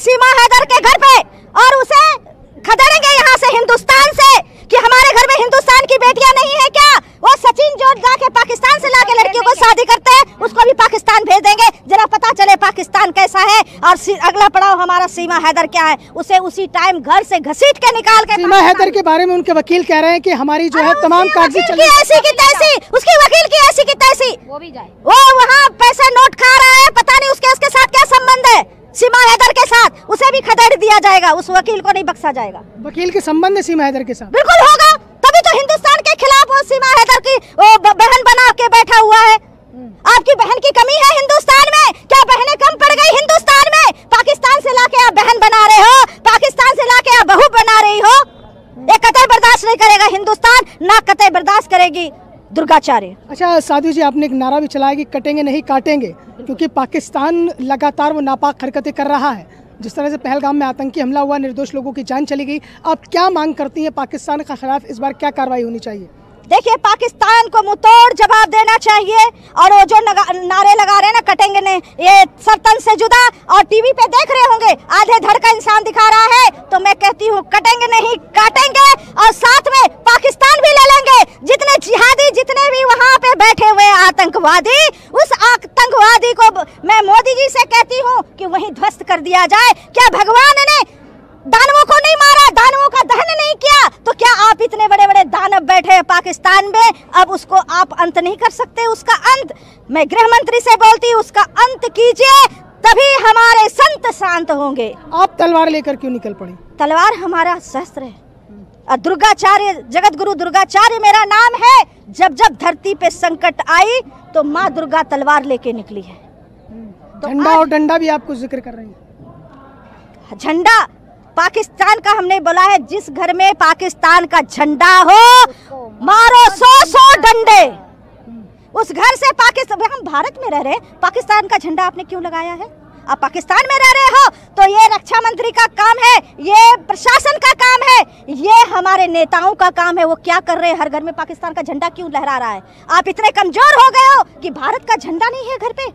सीमा हैदर के घर पे और उसे खदेड़ेंगे यहाँ से हिंदुस्तान से कि हमारे घर में हिंदुस्तान की बेटियां नहीं है क्या। वो सचिन जो जाके पाकिस्तान से लाके लड़कियों को शादी करते हैं उसको भी पाकिस्तान भेज देंगे, जरा पता चले पाकिस्तान कैसा है। और अगला पड़ाव हमारा सीमा हैदर क्या है, उसे उसी टाइम घर से घसीट के निकाल के। सीमा हैदर के बारे में उनके वकील कह रहे हैं कि हमारी जो है तमाम कागजी ऐसी की तैसी, उसकी वकील की ऐसी की तैसी, वो भी जाए, वो वहाँ पैसे नोट खा रहा है, पता नहीं उसके साथ क्या संबंध है सीमा हैदर के साथ, उसे भी खदेड़ दिया जाएगा, उस वकील को नहीं बख्शा जाएगा। वकील के संबंध है सीमा हैदर के साथ? बिल्कुल होगा, तभी तो हिंदुस्तान के खिलाफ वो सीमा हैदर की बहन बना के बैठा हुआ है। आपकी बहन की कमी है हिंदुस्तान में क्या? बहनें कम पड़ गई हिंदुस्तान में? पाकिस्तान से लाके आप बहन बना रहे हो, पाकिस्तान से लाके आप बहू बना रही हो। ये कतई बर्दाश्त नहीं करेगा हिंदुस्तान, ना कतई बर्दाश्त करेगी दुर्गाचार्य। अच्छा साधु जी, आपने एक नारा भी चलाया कि कटेंगे नहीं काटेंगे, क्योंकि पाकिस्तान लगातार वो नापाक हरकतें कर रहा है। जिस तरह से पहलगाम में आतंकी हमला हुआ, निर्दोष लोगों की जान चली गई, आप क्या मांग करती हैं पाकिस्तान के खिलाफ इस बार क्या कार्रवाई होनी चाहिए? देखिए, पाकिस्तान को मुंहतोड़ जवाब देना चाहिए। और वो जो नारे लगा रहे हैं ना कटेंगे नहीं, ये सरतन से जुदा, और टीवी पे देख रहे होंगे आधे धड़ का इंसान दिखा रहा है, तो मैं कहती हूँ कटेंगे नहीं काटेंगे, और साथ में पाकिस्तान भी ले लेंगे। जितने जिहादी, जितने भी वहाँ पे बैठे हुए आतंकवादी, उस आतंकवादी को मैं मोदी जी से कहती हूँ कि वहीं ध्वस्त कर दिया जाए। क्या भगवान ने दानवों को नहीं मारा, दानवों का दहन नहीं किया, तो क्या आप इतने बड़े बड़े दानव बैठे हैं पाकिस्तान में, अब उसको आप अंत नहीं कर सकते? उसका अंत मैं गृह मंत्री से बोलती हूँ, उसका अंत कीजिए, तभी हमारे संत शांत होंगे। आप तलवार लेकर क्यों निकल पड़ी? तलवार हमारा शस्त्र है, और दुर्गाचार्य, जगत गुरु दुर्गाचार्य मेरा नाम है। जब जब धरती पे संकट आई तो माँ दुर्गा तलवार लेके निकली है। तो झंडा और डंडा भी आपको जिक्र कर रही है। झंडा पाकिस्तान का हमने बोला है, जिस घर में पाकिस्तान का झंडा हो मारो 100 डंडे। उस घर से पाकिस्तान, हम भारत में रह रहे, पाकिस्तान का झंडा आपने क्यों लगाया है? आप पाकिस्तान में रह रहे हो तो ये रक्षा मंत्री का काम है, ये प्रशासन का काम है, ये हमारे नेताओं का काम है। वो क्या कर रहे हैं? हर घर में पाकिस्तान का झंडा क्यों लहरा रहा है? आप इतने कमजोर हो गए हो कि भारत का झंडा नहीं है घर पे।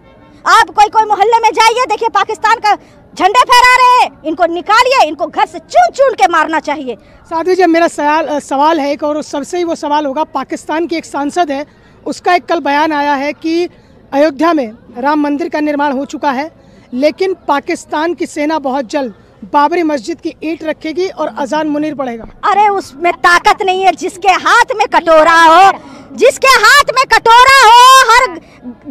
आप कोई मोहल्ले में जाइए, देखिए पाकिस्तान का झंडे फहरा रहे हैं, इनको निकालिए, इनको घर से चुन चुन के मारना चाहिए। साधु जी, मेरा सवाल है एक, और सबसे ही वो सवाल होगा, पाकिस्तान की एक सांसद है, उसका एक कल बयान आया है कि अयोध्या में राम मंदिर का निर्माण हो चुका है, लेकिन पाकिस्तान की सेना बहुत जल्द बाबरी मस्जिद की ईंट रखेगी और अजान मुनीर पड़ेगा। अरे उसमें ताकत नहीं है, जिसके हाथ में कटोरा हो, जिसके हाथ में कटोरा हो, हर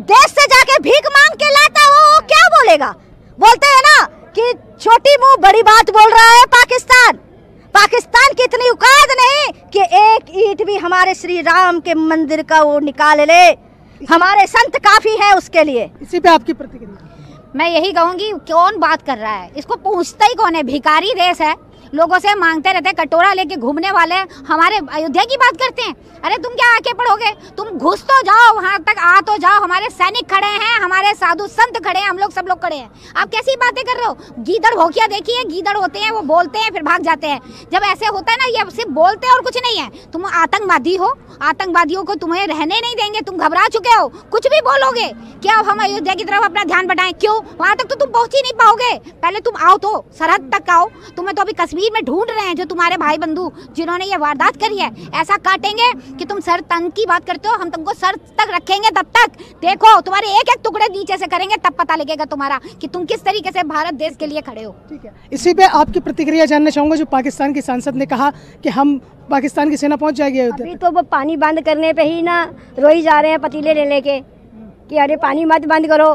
देश से जाके भीख मांग के लाता हो, वो क्या बोलेगा? बोलते हैं ना कि छोटी मुंह बड़ी बात बोल रहा है पाकिस्तान। पाकिस्तान की इतनी औकात नहीं कि एक ईंट भी हमारे श्री राम के मंदिर का वो निकाल ले। हमारे संत काफी है उसके लिए। इसी पे आपकी प्रतिक्रिया? मैं यही कहूँगी, कौन बात कर रहा है, इसको पूछता ही कौन है? भिखारी देश है, लोगों से मांगते रहते हैं, कटोरा लेके घूमने वाले हमारे अयोध्या की बात करते हैं। अरे तुम क्या आके पढ़ोगे? तुम घुस तो जाओ, वहां तक आ तो जाओ। हमारे सैनिक खड़े हैं, हमारे साधु संत खड़े हैं, हम लोग सब लोग खड़े हैं। आप कैसी बातें कर रहे हो? गीदड़ भोकिया देखिए, गीदड़ होते हैं, वो बोलते हैं फिर भाग जाते हैं। जब ऐसे होता है ना, ये सिर्फ बोलते हैं और कुछ नहीं है। तुम आतंकवादी हो, आतंकवादियों को तुम्हें रहने नहीं देंगे, तुम घबरा चुके हो, कुछ भी बोलोगे। क्या अब हम अयोध्या की तरफ अपना ध्यान बढ़ाएं? क्यों? वहां तक तो तुम पहुंच ही नहीं पाओगे। पहले तुम आओ तो, सरहद तक आओ। तुम्हें तो अभी कश्मीर में ढूंढ रहे हैं जो तुम्हारे भाई बंधु जिन्होंने ये वारदात करी है। ऐसा काटेंगे कि तुम सर तन की बात करते हो, हम तुमको सर तक रखेंगे। तब तक देखो, तुम्हारे एक एक टुकड़े नीचे से करेंगे, तब पता लगेगा तुम्हारा कि तुम किस तरीके से भारत देश के लिए खड़े हो। ठीक है, इसी पे आपकी प्रतिक्रिया जानना चाहूंगा। जो पाकिस्तान की सांसद ने कहा कि हम पाकिस्तान की सेना पहुंच जाएगी अयोध्या। अभी तो वो पानी बंद करने पे ही ना रोई जा रहे हैं पतीले ले लेके कि अरे पानी मत बंद करो।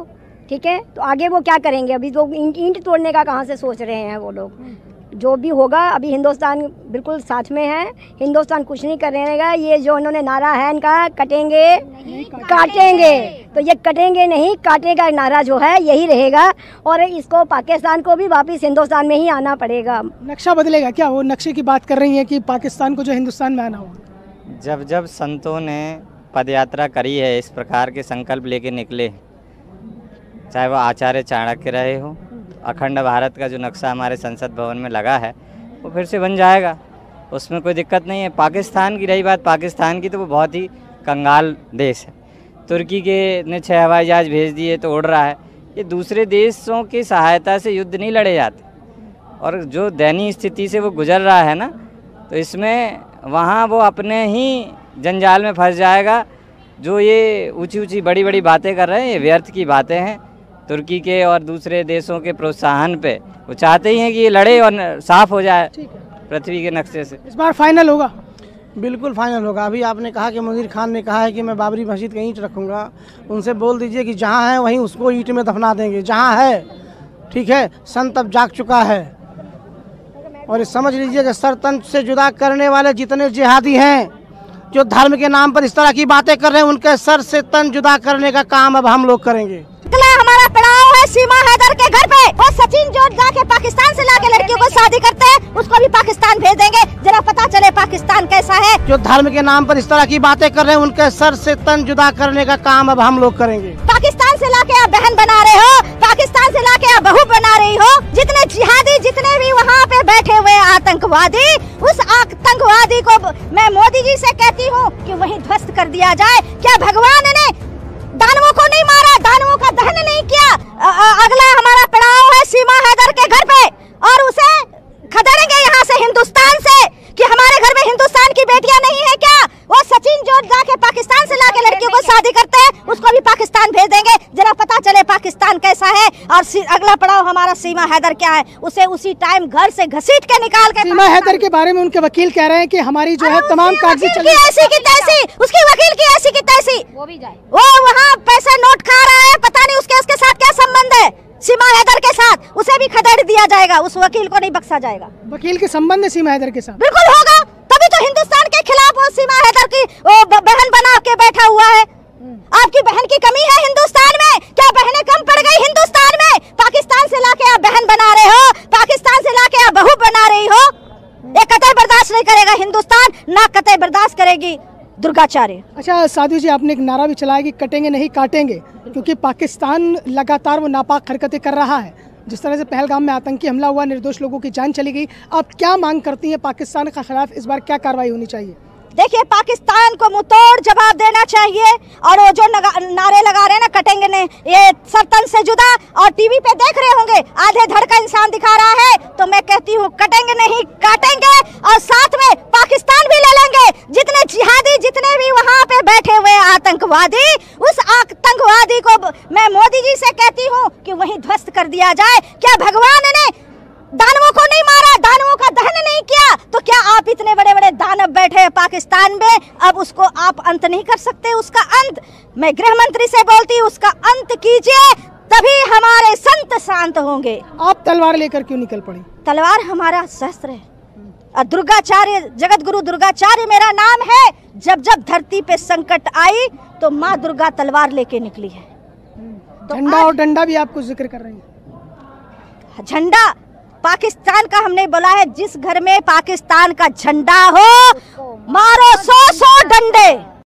ठीक है, तो आगे वो क्या करेंगे? अभी तो ईंट तोड़ने का कहाँ से सोच रहे हैं वो लोग। जो भी होगा, अभी हिंदुस्तान बिल्कुल साथ में है, हिंदुस्तान कुछ नहीं करेगा। ये जो उन्होंने नारा है इनका, कटेंगे काटेंगे, तो ये कटेंगे नहीं काटेंगे का नारा जो है यही रहेगा। और इसको पाकिस्तान को भी वापस हिंदुस्तान में ही आना पड़ेगा। नक्शा बदलेगा क्या? वो नक्शे की बात कर रही है कि पाकिस्तान को जो हिंदुस्तान में आना होगा। जब जब संतों ने पदयात्रा करी है, इस प्रकार के संकल्प लेके निकले, चाहे वो आचार्य चाणक्य रहे हो, अखंड भारत का जो नक्शा हमारे संसद भवन में लगा है वो फिर से बन जाएगा, उसमें कोई दिक्कत नहीं है। पाकिस्तान की रही बात, पाकिस्तान की तो वो बहुत ही कंगाल देश है। तुर्की के ने 6 हवाई जहाज भेज दिए तो उड़ रहा है। ये दूसरे देशों की सहायता से युद्ध नहीं लड़े जाते, और जो दयनीय स्थिति से वो गुजर रहा है ना, तो इसमें वहाँ वो अपने ही जंजाल में फंस जाएगा। जो ये ऊंची ऊंची बड़ी बड़ी बातें कर रहे हैं, ये व्यर्थ की बातें हैं। तुर्की के और दूसरे देशों के प्रोत्साहन पे वो चाहते ही हैं कि ये लड़े और साफ हो जाए पृथ्वी के नक्शे से। इस बार फाइनल होगा? बिल्कुल फाइनल होगा। अभी आपने कहा कि मुनीर खान ने कहा है कि मैं बाबरी मस्जिद का ईंट रखूँगा, उनसे बोल दीजिए कि जहाँ है वहीं उसको ईंट में दफना देंगे, जहाँ है। ठीक है, संत अब जाग चुका है। और ये समझ लीजिए कि सर तन से जुदा करने वाले जितने जिहादी हैं, जो धर्म के नाम पर इस तरह की बातें कर रहे हैं, उनके सर से तन जुदा करने का काम अब हम लोग करेंगे। हमारा पड़ाव है सीमा हैदर के घर पे। और सचिन जो जाके पाकिस्तान से लाके लड़कियों को शादी करते हैं, उसको भी पाकिस्तान भेज देंगे, जरा पता चले पाकिस्तान कैसा है। जो धर्म के नाम पर इस तरह की बातें कर रहे हैं, उनके सर से तन जुदा करने का काम अब हम लोग करेंगे। पाकिस्तान से लाके आप बहन बना रहे हो, पाकिस्तान से लाके आप बहू बना रही हो। जितने जिहादी, जितने भी वहाँ पे बैठे हुए आतंकवादी, उस आतंकवादी को मैं मोदी जी से कहती हूँ कि वहीं ध्वस्त कर दिया जाए। क्या भगवान ने दानवों को नहीं मारा, दानवों का दहन नहीं किया? अगला हमारा पड़ाव है सीमा हैदर के घर पे, और उसे खदेड़ेंगे यहाँ से, हिंदुस्तान से, कि हमारे घर में हिंदुस्तान की बेटियां नहीं है क्या? वो सचिन जो जाके पाकिस्तान से लाके लड़कियों को शादी करते हैं, उसको भी पाकिस्तान भेज देंगे, जरा पता चले पाकिस्तान कैसा है। और अगला पड़ाव हमारा सीमा हैदर क्या है, उसे उसी टाइम घर से घसीट के निकाल के। सीमा हैदर के बारे में उनके वकील कह रहे हैं कि हमारी जो है तमाम कागजी ऐसी की तैसी, उसकी वकील की ऐसी की तैसी, वो भी जाए, वो वहाँ पैसे नोट खा रहा है, पता नहीं उसके साथ क्या संबंध है सीमा हैदर के साथ, उसे भी खदेड़ दिया जाएगा, उस वकील को नहीं बख्शा जाएगा। वकील के संबंध है सीमा हैदर के साथ? बिल्कुल होगा, तभी तो हिंदुस्तान के खिलाफ वो सीमा हैदर की बहन बना के बैठा हुआ है। आपकी बहन की कमी है हिंदुस्तान में? क्या बहनें कम पड़ गई हिंदुस्तान में? पाकिस्तान से लाके आप बहन बना रहे हो, पाकिस्तान से लाके आप बहू बना रही हो। ये कतई बर्दाश्त नहीं करेगा हिंदुस्तान, ना कतई बर्दाश्त करेगी दुर्गाचार्य। अच्छा साधु जी, आपने एक नारा भी चलाया कि कटेंगे नहीं काटेंगे, क्योंकि पाकिस्तान लगातार वो नापाक हरकतें कर रहा है। जिस तरह से पहलगाम में आतंकी हमला हुआ, निर्दोष लोगों की जान चली गई, आप क्या मांग करती हैं पाकिस्तान के खिलाफ? इस बार क्या कार्रवाई होनी चाहिए? देखिए, पाकिस्तान को मुंहतोड़ जवाब देना चाहिए। और वो जो नारे लगा रहे हैं ना, कटेंगे नहीं, ये सरतन से जुदा, और टीवी पे देख रहे होंगे आधे धड़ का इंसान दिखा रहा है, तो मैं कहती हूँ कटेंगे नहीं काटेंगे, और साथ में पाकिस्तान भी ले लेंगे। जितने जिहादी, जितने भी वहाँ पे बैठे हुए आतंकवादी, उस आतंकवादी को मैं मोदी जी से कहती हूँ कि वहीं ध्वस्त कर दिया जाए। क्या भगवान ने दानवों को नहीं मारा, दानवों का दहन नहीं किया? तो क्या आप इतने बड़े बड़े दानव बैठे हैं पाकिस्तान में, अब उसको आप अंत नहीं कर सकते? उसका अंत मैं गृह मंत्री से बोलती हूँ, उसका अंत कीजिए, तभी हमारे संत शांत होंगे। आप तलवार लेकर क्यों निकल पड़ी? तलवार हमारा शस्त्र है। दुर्गाचार्य, जगत गुरु दुर्गाचार्य मेरा नाम है। जब जब धरती पे संकट आई तो माँ दुर्गा तलवार लेके निकली है। तो झंडा और डंडा भी आपको जिक्र कर रही है? झंडा पाकिस्तान का हमने बोला है, जिस घर में पाकिस्तान का झंडा हो, मारो 100 डंडे।